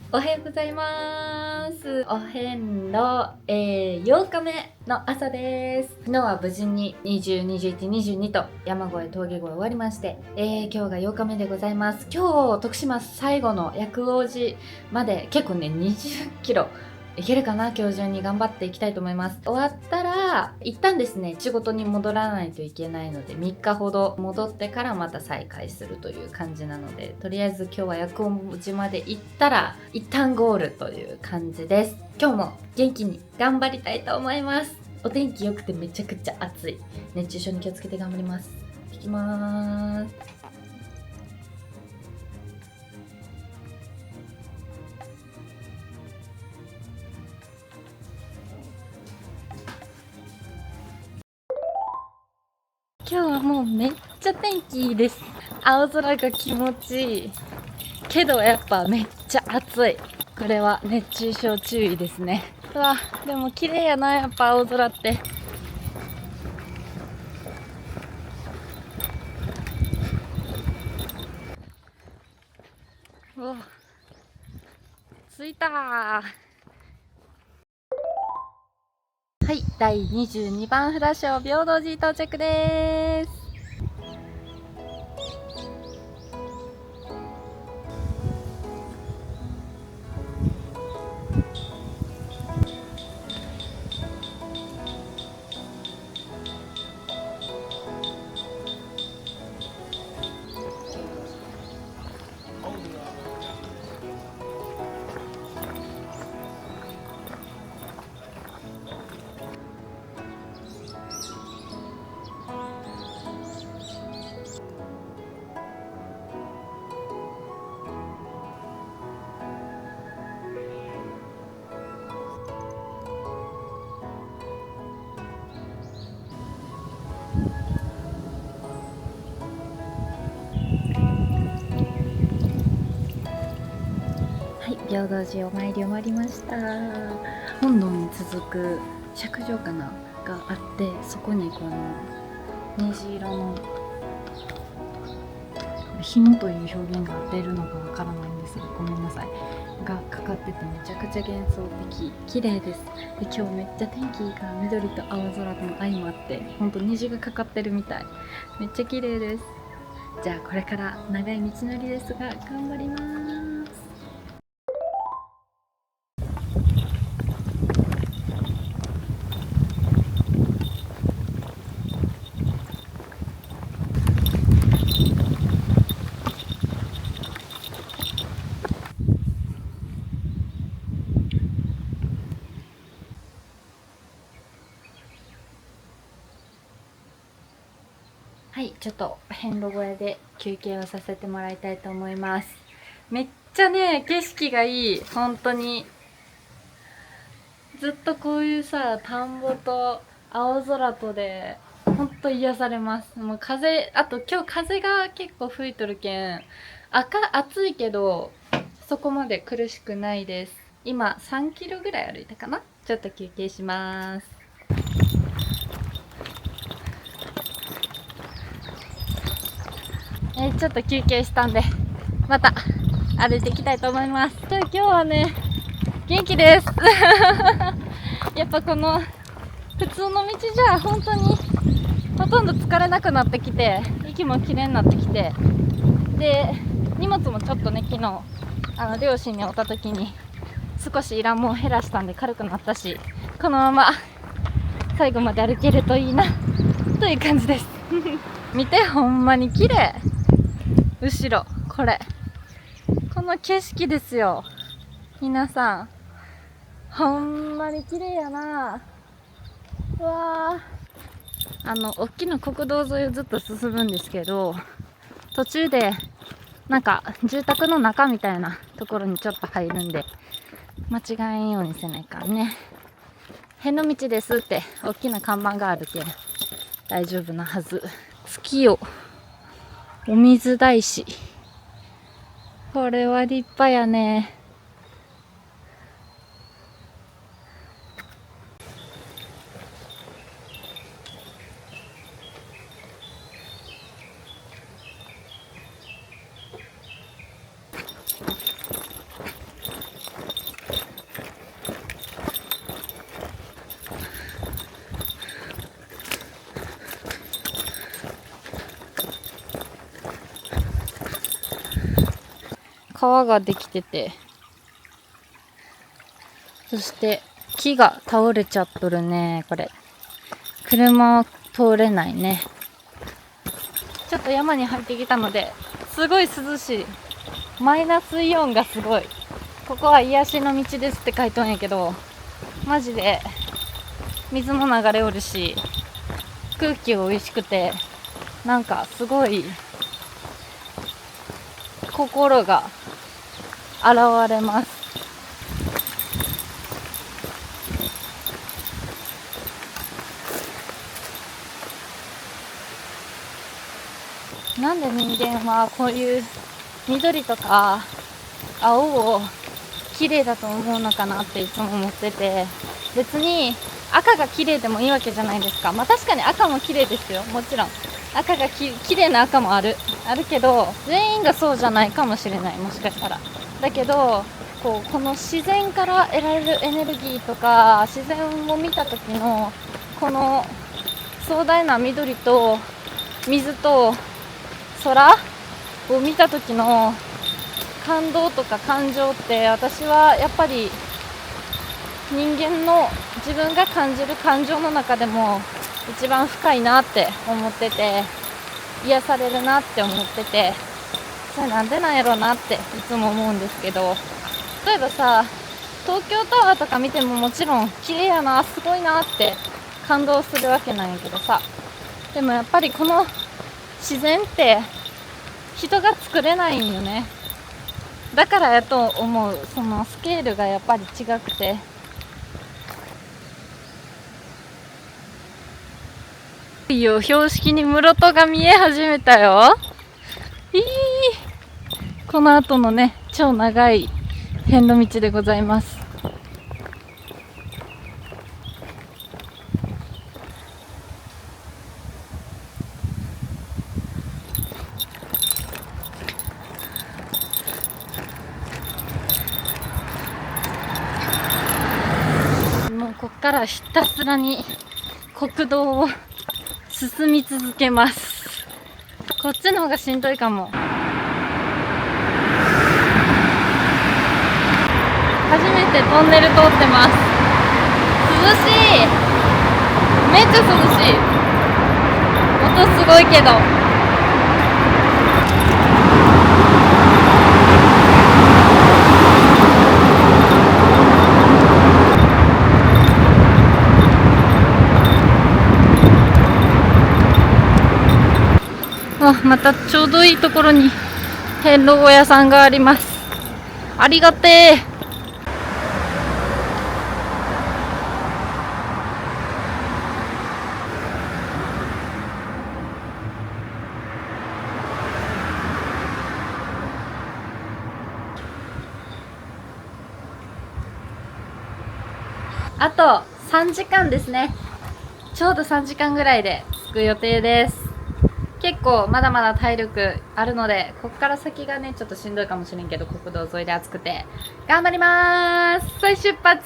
おはようございます。お遍路、8日目の朝です。昨日は無事に20、21、22と山越え峠越え終わりまして、今日が8日目でございます。今日、徳島最後の薬王寺まで結構ね、20キロいけるかな。今日中に頑張っていきたいと思います。終わったら一旦ですね、仕事に戻らないといけないので3日ほど戻ってからまた再開するという感じなので、とりあえず今日は薬王寺まで行ったら一旦ゴールという感じです。今日も元気に頑張りたいと思います。お天気良くてめちゃくちゃ暑い。熱中症に気をつけて頑張ります。いきまーす。今日はもうめっちゃ天気いいです。青空が気持ちいいけど、やっぱめっちゃ暑い。これは熱中症注意ですね。うわ、でも綺麗やな、やっぱ青空って。うわ、着いたー。はい、第22番札所平等寺到着です。はい、平等寺お参り終わりました。本堂に続く釈上かながあって、そこにこの虹色の紐という表現が出るのかわからないんですが、ごめんなさい、がかかっててめちゃくちゃ幻想的、綺麗です。で、今日めっちゃ天気いいから緑と青空との相まってほんと虹がかかってるみたい。めっちゃ綺麗です。じゃあこれから長い道のりですが頑張ります。はい、ちょっと遍路越えで休憩をさせてもらいたいと思います。めっちゃね、景色がいい。本当に。ずっとこういうさ、田んぼと青空とで、ほんと癒されます。もう風、あと今日風が結構吹いとるけん、暑いけど、そこまで苦しくないです。今3キロぐらい歩いたかな。ちょっと休憩します。ちょっと休憩したんで、また歩いていきたいと思います。今日はね、元気です。やっぱこの普通の道じゃ本当にほとんど疲れなくなってきて、息もきれいになってきて、で、荷物もちょっとね、昨日両親に会った時に少しいらんもん減らしたんで軽くなったし、このまま最後まで歩けるといいなという感じです。見て、ほんまに綺麗。後ろこの景色ですよ。皆さん、ほんまに綺麗やな。うわー、大きな国道沿いをずっと進むんですけど、途中でなんか住宅の中みたいなところにちょっと入るんで、間違えんようにせないかんね。辺の道ですって大きな看板があるけん大丈夫なはず。月夜お水大師、これは立派やね。川ができてて、そして木が倒れちゃっとるね。これ車通れないね。ちょっと山に入ってきたので、すごい涼しい。マイナスイオンがすごい。ここは癒しの道ですって書いとんやけど、マジで水も流れおるし、空気美味しくて、なんかすごい心が現れます。なんで人間はこういう緑とか青を綺麗だと思うのかなっていつも思ってて、別に赤が綺麗でもいいわけじゃないですか。まあ確かに赤も綺麗ですよ。もちろん赤が綺麗な赤もあるけど、全員がそうじゃないかもしれない、もしかしたら。だけどこの自然から得られるエネルギーとか、自然を見た時のこの壮大な緑と水と空を見た時の感動とか感情って、私はやっぱり人間の自分が感じる感情の中でも一番深いなって思ってて、癒されるなって思ってて、それなんでなんやろうなっていつも思うんですけど、例えばさ、東京タワーとか見てももちろん綺麗やな、すごいなって感動するわけなんやけどさ、でもやっぱりこの自然って人が作れないんよね。だからやと思う。そのスケールがやっぱり違くて、いよ、標識に室戸が見え始めたよ。この後のね、超長い遍路道でございます。もうこっからひたすらに国道を進み続けます。こっちの方がしんどいかも。初めてトンネル通ってます。涼しい。めっちゃ涼しい。音すごいけど。またちょうどいいところに遍路小屋さんがあります。ありがてえ。あと3時間ですね。ちょうど3時間ぐらいで着く予定です。結構まだまだ体力あるので、こっから先がねちょっとしんどいかもしれんけど、国道沿いで暑くて頑張りまーす。再出発。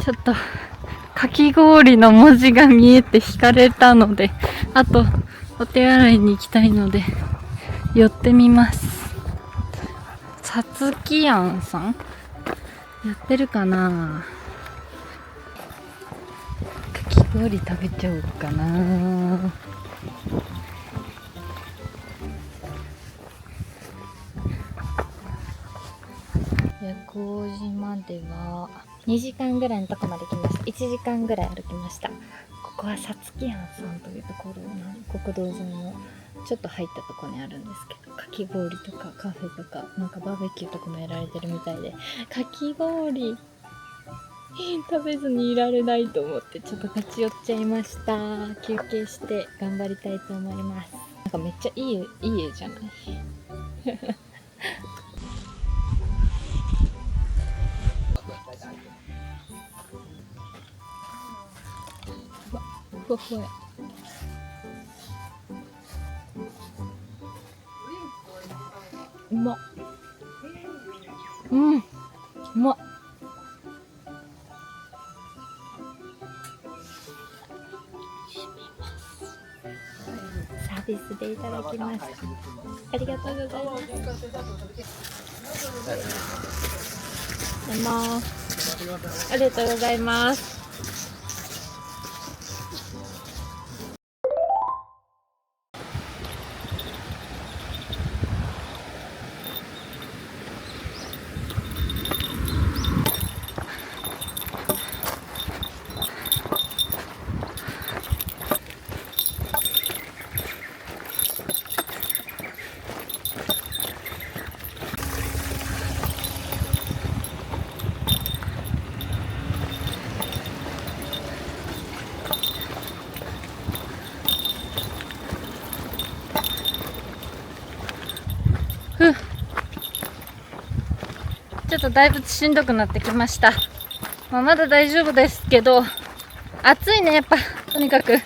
ちょっとかき氷の文字が見えて惹かれたので、あとお手洗いに行きたいので寄ってみます。さつきやんさんやってるかな。かき氷食べちゃおうかな。夜光島では2時間ぐらいのとこまで来ました。1時間ぐらい歩きました。ここはさつき庵さんというところの国道沿いのちょっと入ったところにあるんですけど、かき氷とかカフェとかなんかバーベキューとかもやられてるみたいで、かき氷食べずにいられないと思ってちょっと立ち寄っちゃいました。休憩して頑張りたいと思います。なんかめっちゃいい家じゃないふわふわ。うまっ。うん、うまっ。サービスでいただきました。ありがとうございます。ありがとうございます。ちょっとだいぶしんどくなってきました。まあ、まだ大丈夫ですけど、暑いね、やっぱ、とにかく。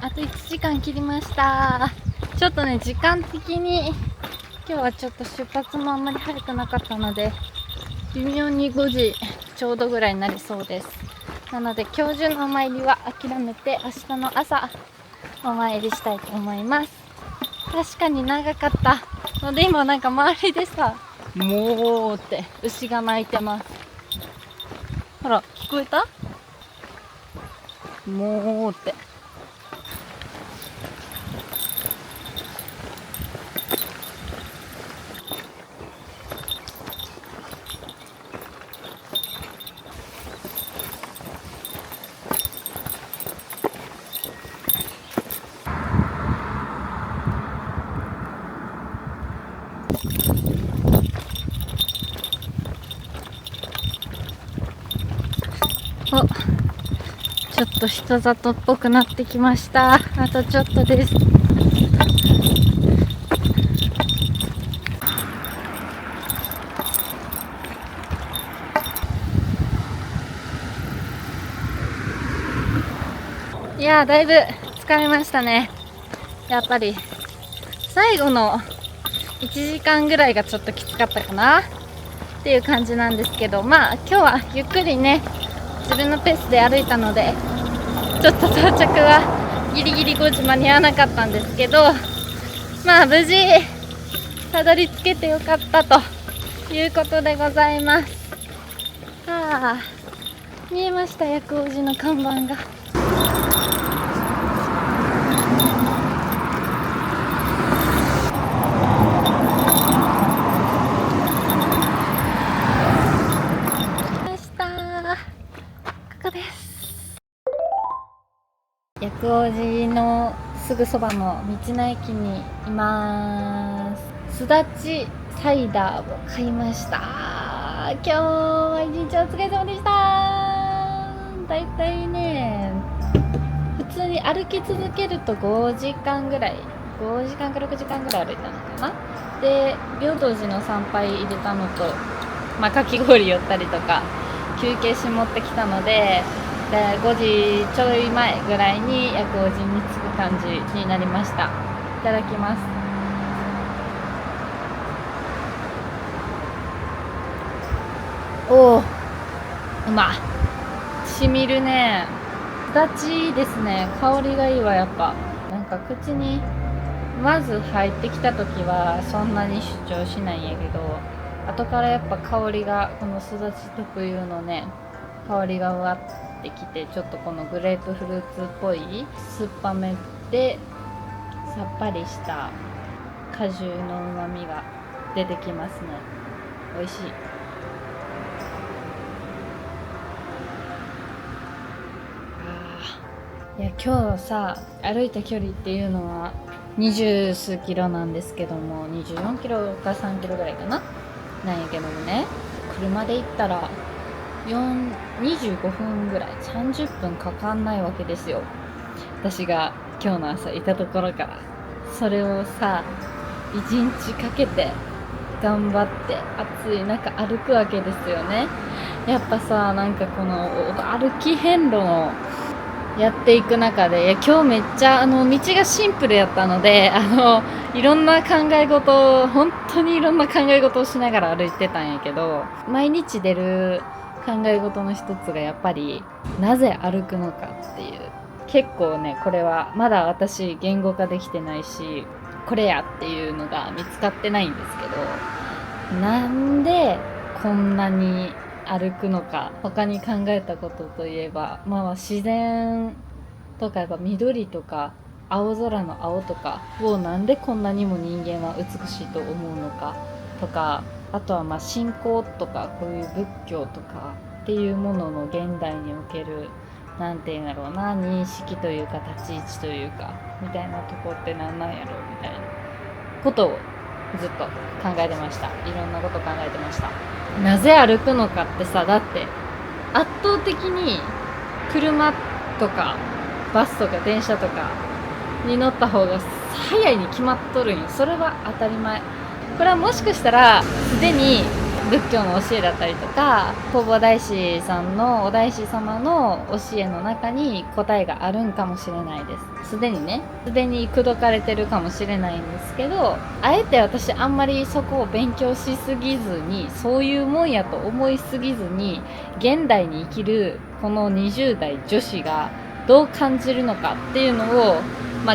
あと1時間切りました。ちょっとね、時間的に今日はちょっと出発もあんまり早くなかったので、微妙に5時ちょうどぐらいになりそうです。なので今日中のお参りは諦めて明日の朝お参りしたいと思います。確かに長かったので、今なんか周りでさ、もうって牛が鳴いてます。ほら、聞こえた？もうって。お、ちょっと人里っぽくなってきました。あとちょっとです。いやー、だいぶ疲れましたね。やっぱり最後の1時間ぐらいがちょっときつかったかなっていう感じなんですけど、まあ今日はゆっくりね、自分のペースで歩いたので、ちょっと到着はギリギリ5時間に合わなかったんですけど、まあ無事たどり着けてよかったということでございます。はあ、見えました、薬王寺の看板が。薬王寺のすぐそばの道の駅にいます。すだちサイダーを買いました。今日は一日お疲れ様でした。だいたいね、普通に歩き続けると5時間ぐらい、5時間か6時間ぐらい歩いたのかな。で、平等寺の参拝入れたのと、まあ、かき氷寄ったりとか休憩し持ってきたので、5時ちょい前ぐらいに薬王寺に着く感じになりました。いただきます。おお、うましみるね。すだちですね。香りがいいわ。やっぱなんか口にまず入ってきた時はそんなに主張しないんやけど、後からやっぱ香りが、このすだち特有のね香りがうわってきて、ちょっとこのグレープフルーツっぽい酸っぱめでさっぱりした果汁のうまみが出てきますね。美味しい。いや、今日さ歩いた距離っていうのは20数キロなんですけども、24キロか3キロぐらいかななんやけどもね、車で行ったら25分ぐらい、30分かかんないわけですよ。私が今日の朝いたところから。それをさ、1日かけて頑張って暑い中歩くわけですよね。やっぱさ、なんかこの歩き遍路のやっていく中で、今日めっちゃ道がシンプルやったので、いろんな考え事を、本当にいろんな考え事をしながら歩いてたんやけど、毎日出る考え事の一つがやっぱりなぜ歩くのかっていう。結構ね、これはまだ私言語化できてないし、これやっていうのが見つかってないんですけど、なんでこんなに歩くのか、他に考えたことといえば、自然とかやっぱ緑とか青空の青とかをなんでこんなにも人間は美しいと思うのかとか、あとは信仰とかこういう仏教とかっていうものの現代におけるなんていうんだろうな、認識というか立ち位置というかみたいなとこってなんなんやろうみたいなことをずっと考えてました。いろんなこと考えてました。なぜ歩くのかってさ、だって圧倒的に車とかバスとか電車とかに乗った方が早いに決まっとるんよ。それは当たり前。これはもしかしたらすでに仏教の教えだったりとか、弘法大師さんのお大師様の教えの中に答えがあるんかもしれないです。すでにね、すでに口説かれてるかもしれないんですけど、あえて私あんまりそこを勉強しすぎずに、そういうもんやと思いすぎずに、現代に生きるこの20代女子がどう感じるのかっていうのを、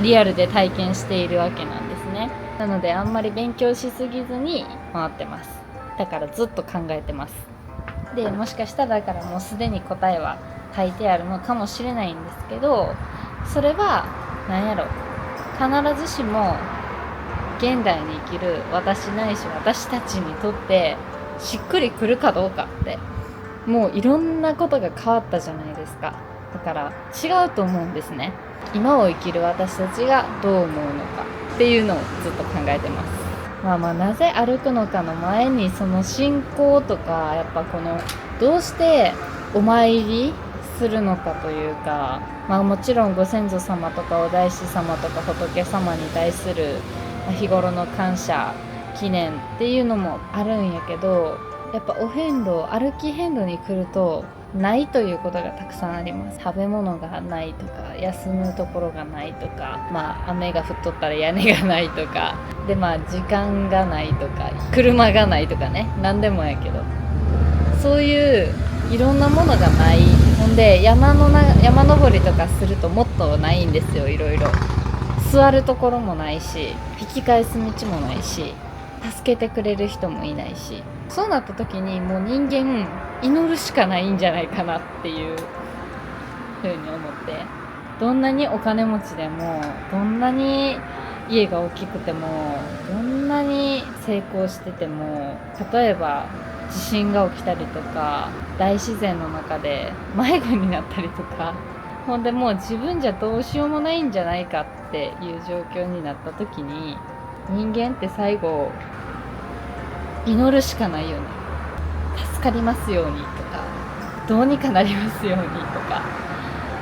リアルで体験しているわけなんですね。なのであんまり勉強しすぎずに回ってます。だからずっと考えてます。で、もしかしたらだからもうすでに答えは書いてあるのかもしれないんですけど、それは何やろ、必ずしも現代に生きる私ないし私たちにとってしっくりくるかどうかって、もういろんなことが変わったじゃないですか。だから違うと思うんですね。今を生きる私たちがどう思うのかっていうのをずっと考えてます。なぜ歩くのかの前に、その信仰とか、やっぱこのどうしてお参りするのかというか、もちろんご先祖様とかお大師様とか仏様に対する日頃の感謝記念っていうのもあるんやけど、やっぱお遍路、歩き遍路に来るとないということがたくさんあります。食べ物がないとか、休むところがないとか、雨が降っとったら屋根がないとかで、時間がないとか、車がないとかね、何でもやけど、そういういろんなものがない。ほんで山登りとかするともっとないんですよ。いろいろ座るところもないし、引き返す道もないし、助けてくれる人もいないし、そうなった時にもう人間祈るしかないんじゃないかなっていう風に思って、どんなにお金持ちでも、どんなに家が大きくても、どんなに成功してても、例えば地震が起きたりとか、大自然の中で迷子になったりとか、ほんでもう自分じゃどうしようもないんじゃないかっていう状況になった時に、人間って最後祈るしかないよね。助かりますようにとか、どうにかなりますようにとか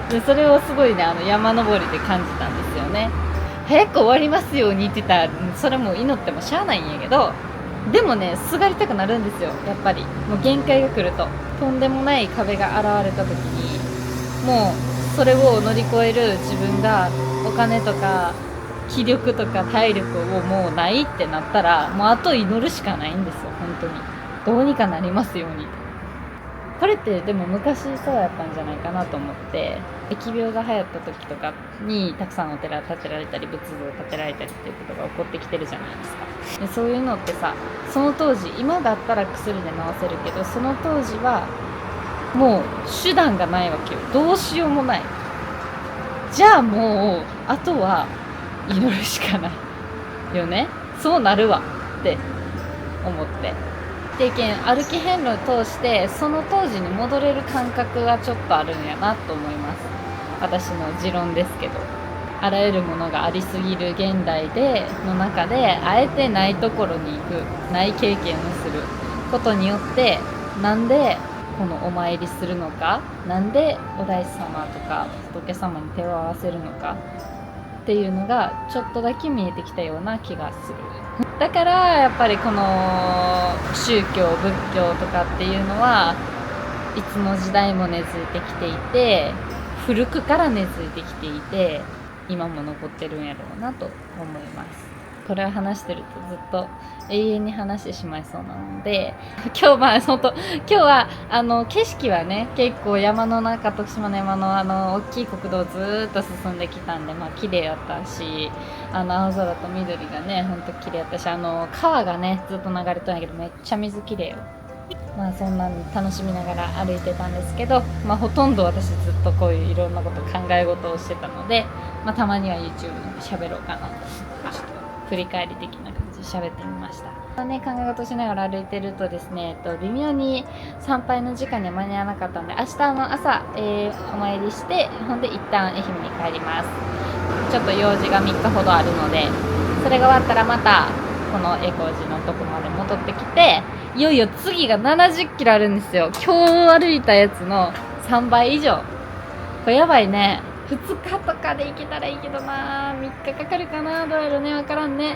で、それをすごいね、山登りで感じたんですよね。早く終わりますようにって言ったら、それも祈ってもしゃあないんやけど、でもね、すがりたくなるんですよ。やっぱりもう限界が来ると、とんでもない壁が現れた時に、もうそれを乗り越える自分がお金とか気力とか体力をもうないってなったら、もうあと祈るしかないんですよ。本当にどうにかなりますように。これってでも昔そうやったんじゃないかなと思って、疫病が流行った時とかにたくさんお寺建てられたり仏像建てられたりっていうことが起こってきてるじゃないですか。でそういうのってさ、その当時、今だったら薬で治せるけど、その当時はもう手段がないわけよ。どうしようもない。じゃあもうあとは祈るしかないよね。そうなるわって思って、経験歩き遍路を通してその当時に戻れる感覚がちょっとあるんやなと思います。私の持論ですけど、あらゆるものがありすぎる現代での中で、あえてないところに行く、ない経験をすることによって、なんでこのお参りするのか、なんでお大師様とか仏様に手を合わせるのかっていうのがちょっとだけ見えてきたような気がする。だからやっぱりこの宗教仏教とかっていうのはいつの時代も根付いてきていて、古くから根付いてきていて、今も残ってるんやろうなと思います。これを話してるとずっと永遠に話してしまいそうなので、今日は景色はね、結構山の中、徳島の山の大きい国道をずーっと進んできたんで、綺麗やったし、青空と緑がねほんと綺麗やったし、川がねずっと流れとんやけど、めっちゃ水綺麗よ。そんなに楽しみながら歩いてたんですけど、ほとんど私ずっとこういういろんなこと考え事をしてたので、たまには YouTube で喋ろうかなと、ちょっと振り返り的な感じで喋ってみました。考え事しながら歩いてるとですね、微妙に参拝の時間には間に合わなかったので、明日の朝、お参りして、ほんで一旦愛媛に帰ります。ちょっと用事が3日ほどあるので、それが終わったらまたこの江光寺のとこまで戻ってきて、いよいよ次が70キロあるんですよ。今日歩いたやつの3倍以上。これやばいね。2日とかで行けたらいいけどな、3日かかるかな、どうやろうね、わからんね。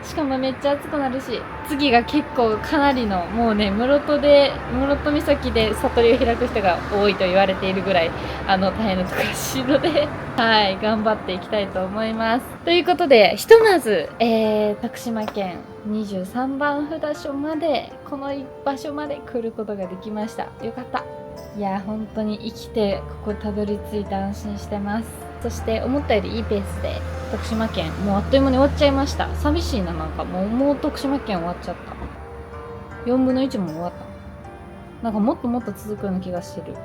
しかもめっちゃ暑くなるし、次が結構かなりの、もうね、室戸岬で悟りを開く人が多いと言われているぐらい大変なところらしいのではい、頑張っていきたいと思います。ということで、ひとまず、徳島県23番札所まで、この場所まで来ることができました。よかった。いや本当に生きてここたどり着いて安心してます。そして思ったよりいいペースで徳島県もうあっという間に終わっちゃいました。寂しいな、なんかもう徳島県終わっちゃった。4分の1も終わった。なんかもっともっと続くような気がしてる。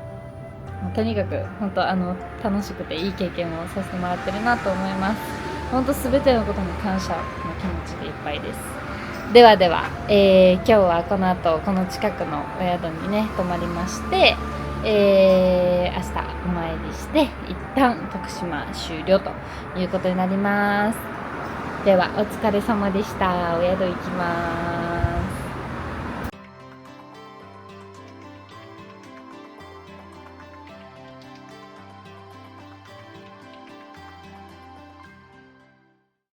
とにかく本当楽しくていい経験をさせてもらってるなと思います。本当すべてのことに感謝の気持ちでいっぱいです。ではでは、今日はこの後この近くのお宿にね泊まりまして、明日お参りして一旦徳島終了ということになります。ではお疲れ様でした。お宿行きます。